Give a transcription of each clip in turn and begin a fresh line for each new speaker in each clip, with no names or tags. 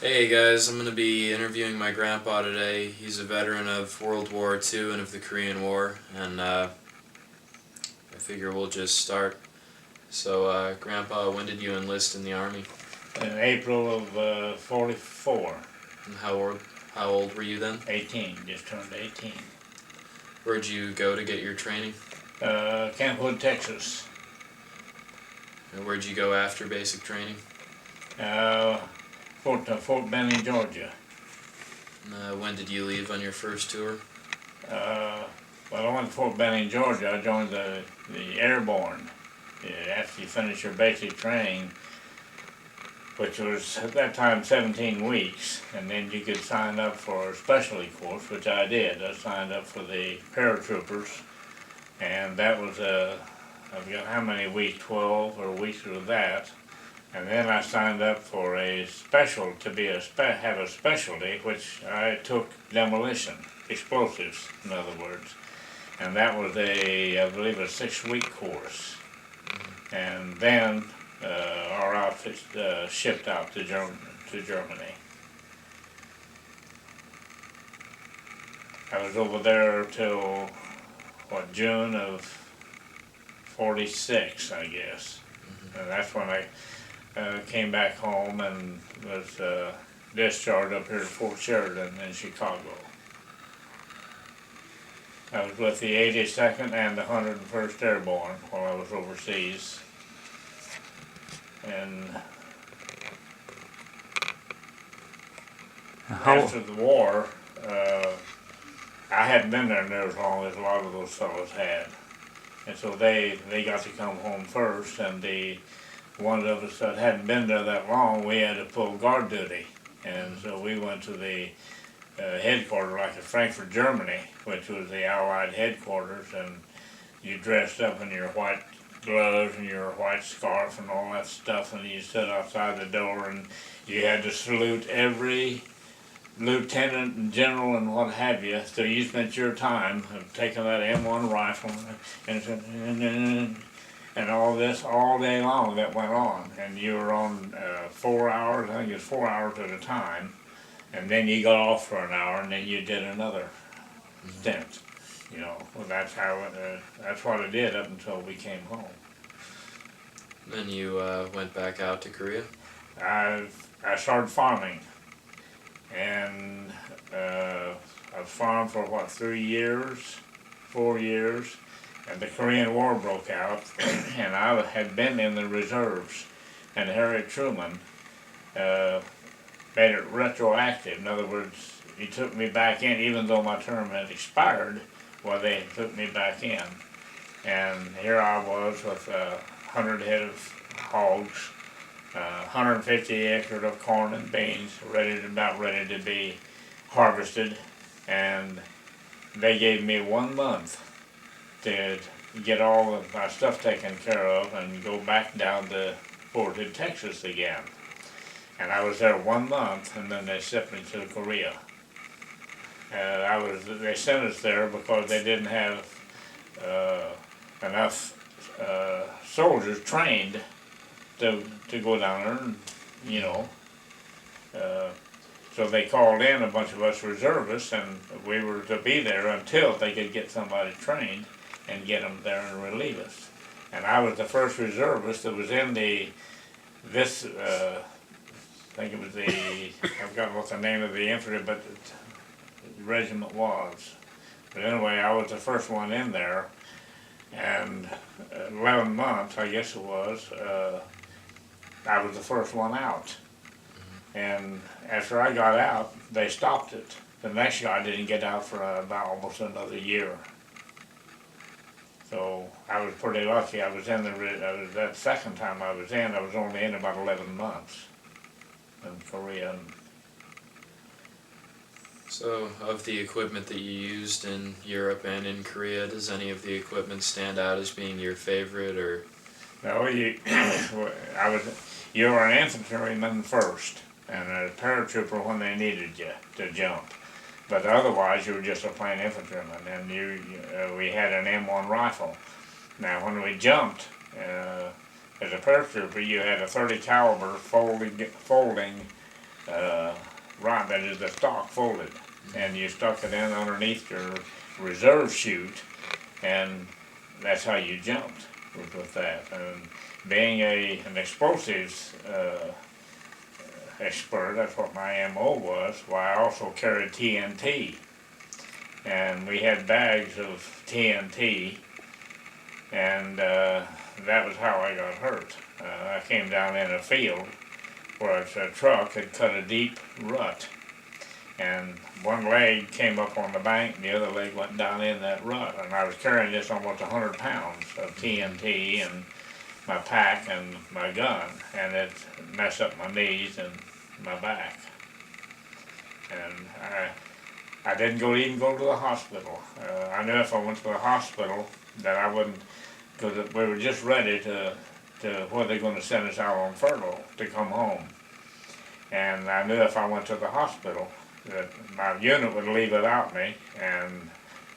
Hey guys, I'm going to be interviewing my grandpa today. He's a veteran of World War II and of the Korean War, and I figure we'll just start. So, Grandpa, when did you enlist in the Army?
In April of 44,
And how old were you then?
18, just turned 18.
Where'd you go to get your training?
Camp Hood, Texas.
And where'd you go after basic training?
Uh, Fort Benning, Georgia.
And, when did you leave on your first tour?
Uh, well, I went to Fort Benning, Georgia. I joined the Airborne. After you finish your basic training, which was at that time 17 weeks, and then you could sign up for a specialty course, which I did. I signed up for the paratroopers, and that was I forgot how many weeks, 12 or weeks of that. And then I signed up for a special to be have a specialty, which I took demolition, explosives, in other words. And that was I believe, a 6-week course. And then our outfit shipped out to Germany. I was over there till June of '46, I guess. And that's when I came back home and was discharged up here at Fort Sheridan in Chicago. I was with the 82nd and the 101st Airborne while I was overseas. And after the war, I hadn't been there near as long as a lot of those fellows had. And so they got to come home first, and the one of us that hadn't been there that long, we had to pull guard duty. And so we went to the headquarters, like in Frankfurt, Germany, which was the Allied headquarters, and you dressed up in your white gloves and your white scarf and all that stuff, and you stood outside the door, and you had to salute every lieutenant and general and what have you. So you spent your time taking that M1 rifle and all this all day long that went on, and you were on 4 hours. I think it was 4 hours at a time, and then you got off for an hour, and then you did another stint. Well, that's how that's what I did up until we came home.
Then you went back out to Korea?
I started farming, and I farmed for 3 years, 4 years, and the Korean War broke out, and I had been in the reserves, and Harry Truman made it retroactive. In other words, he took me back in, even though my term had expired. Well, they took me back in, and here I was with 100 head of hogs, 150 acres of corn and beans, about ready to be harvested, and they gave me 1 month to get all of my stuff taken care of and go back down to Fort Hood, Texas again. And I was there 1 month, and then they sent me to Korea. They sent us there because they didn't have enough soldiers trained to go down there, and, so they called in a bunch of us reservists, and we were to be there until they could get somebody trained and get them there and relieve us. And I was the first reservist that was in I think it was I forgot what the name of the infantry, but the regiment was. But anyway, I was the first one in there, and 11 months, I guess it was, I was the first one out. And after I got out, they stopped it. The next guy didn't get out for about almost another year. So I was pretty lucky. I was that second time I was only in about 11 months in Korea.
So, of the equipment that you used in Europe and in Korea, does any of the equipment stand out as being your favorite, or?
No, you were an infantryman first, and a paratrooper when they needed you to jump. But otherwise, you were just a plain infantryman, and we had an M1 rifle. Now, when we jumped, as a paratrooper, you had a .30 caliber folding right, that is the stock folded, and you stuck it in underneath your reserve chute, and that's how you jumped with that. And being an explosives expert, that's what my MO was. Well, I also carried TNT, and we had bags of TNT, and that was how I got hurt. I came down in a field where a truck had cut a deep rut, and one leg came up on the bank and the other leg went down in that rut, and I was carrying this almost 100 pounds of TNT and my pack and my gun, and it messed up my knees and my back. And I didn't even go to the hospital. I knew if I went to the hospital that I wouldn't, because we were just ready to where they're going to send us out on furlough to come home. And I knew if I went to the hospital that my unit would leave without me, and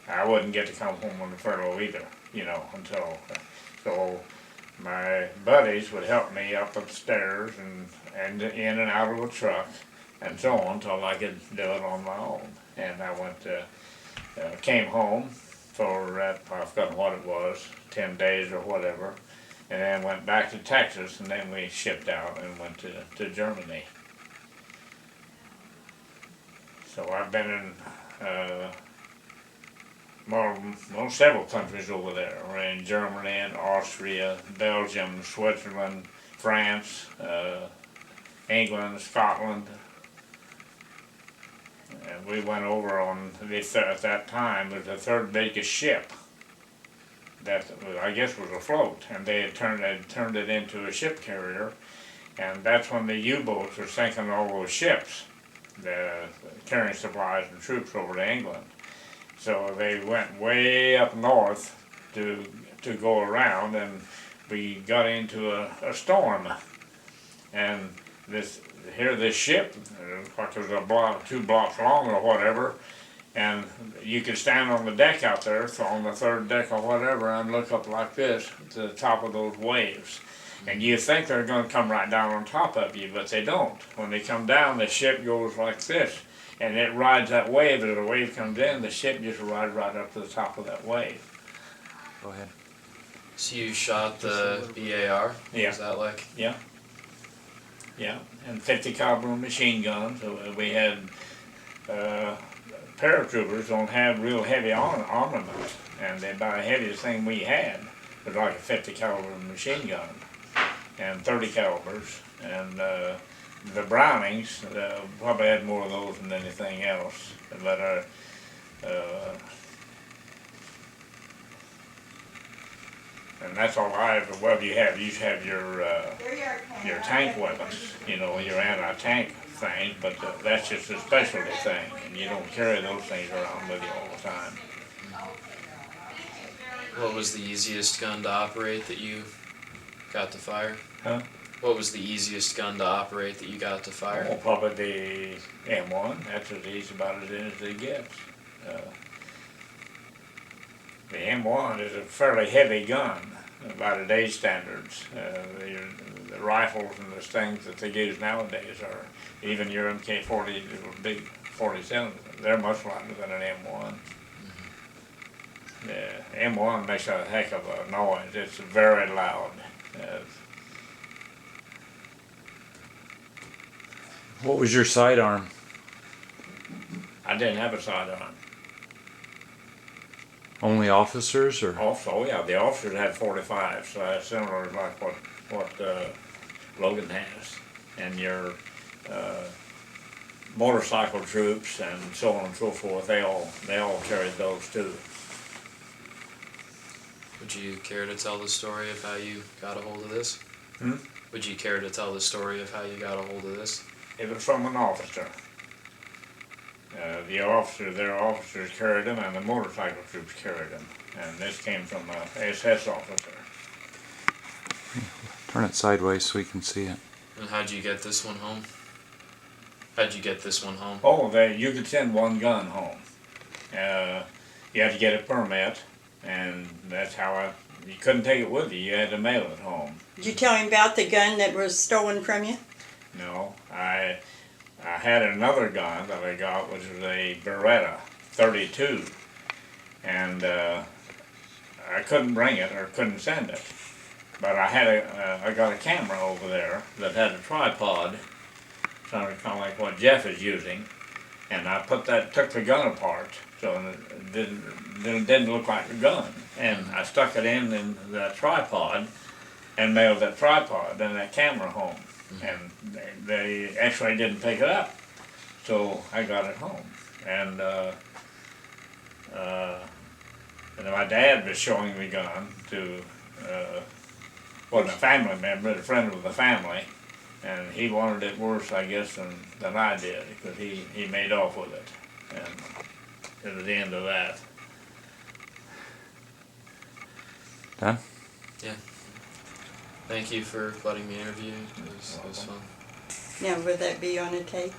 I wouldn't get to come home on the furlough either, you know, until, so my buddies would help me up the stairs and in and out of a truck and so on until I could do it on my own. And I went to, came home for, I've forgotten what it was, 10 days or whatever, and then went back to Texas, and then we shipped out and went to Germany. So I've been in several countries over there. We're in Germany and Austria, Belgium, Switzerland, France, England, Scotland. And we went over on, at that time, it was the third biggest ship that I guess was afloat, and they had turned it into a ship carrier, and that's when the U-boats were sinking all those ships, carrying supplies and troops over to England. So they went way up north to go around, and we got into a storm, and this ship, like it was 2 blocks long or whatever, and you could stand on the deck out there, so on the third deck or whatever, and look up like this to the top of those waves. And you think they're going to come right down on top of you, but they don't. When they come down, the ship goes like this, and it rides that wave. As the wave comes in, the ship just rides right up to the top of that wave.
Go ahead.
So you shot the BAR?
Yeah.
Was that like?
Yeah. Yeah, and 50 caliber machine guns. So we had paratroopers don't have real heavy armament, and they buy the heaviest thing we had was like a 50 caliber machine gun and 30 calibers, and the Brownings probably had more of those than anything else. But and that's all I have. Well, you have your tank weapons, you know, your anti-tank thing, but that's just a specialty thing, and you don't carry those things around with you all the time.
What was the easiest gun to operate that you got to fire?
Huh?
What was the easiest gun to operate that you got to fire?
Oh, probably the M1. That's as easy about as it gets. The M1 is a fairly heavy gun by today's standards. The rifles and the things that they use nowadays are, even your MK40, big 47, they're much lighter than an M1. The M1 makes a heck of a noise. It's very loud.
What was your sidearm?
I didn't have a sidearm.
Only officers, or?
Also, yeah, the officers had 45, so that's similar like what Logan has. And your motorcycle troops and so on and so forth, they all carried those too.
Would you care to tell the story of how you got a hold of this?
Hmm?
Would you care to tell the story of how you got a hold of this?
It was from an officer. Their officers carried them, and the motorcycle troops carried them. And this came from an SS officer.
Turn it sideways so we can see it.
And how'd you get this one home? How'd you get this one home?
Oh, you could send one gun home. You had to get a permit, and that's how you couldn't take it with you. You had to mail it home.
Did you tell him about the gun that was stolen from you?
No, I had another gun that I got, which was a Beretta 32, and I couldn't bring it or couldn't send it. But I had I got a camera over there that had a tripod, something kind of like what Jeff is using, and I took the gun apart, so it didn't look like a gun, and I stuck it in the tripod, and mailed that tripod and that camera home, and they actually didn't pick it up, so I got it home, and my dad was showing the gun to wasn't a family member, a friend of the family, and he wanted it worse, I guess, than I did, because he made off with it, and it was the end of that.
Done?
Thank you for letting me interview you. It was fun.
Now, will that be on a tape?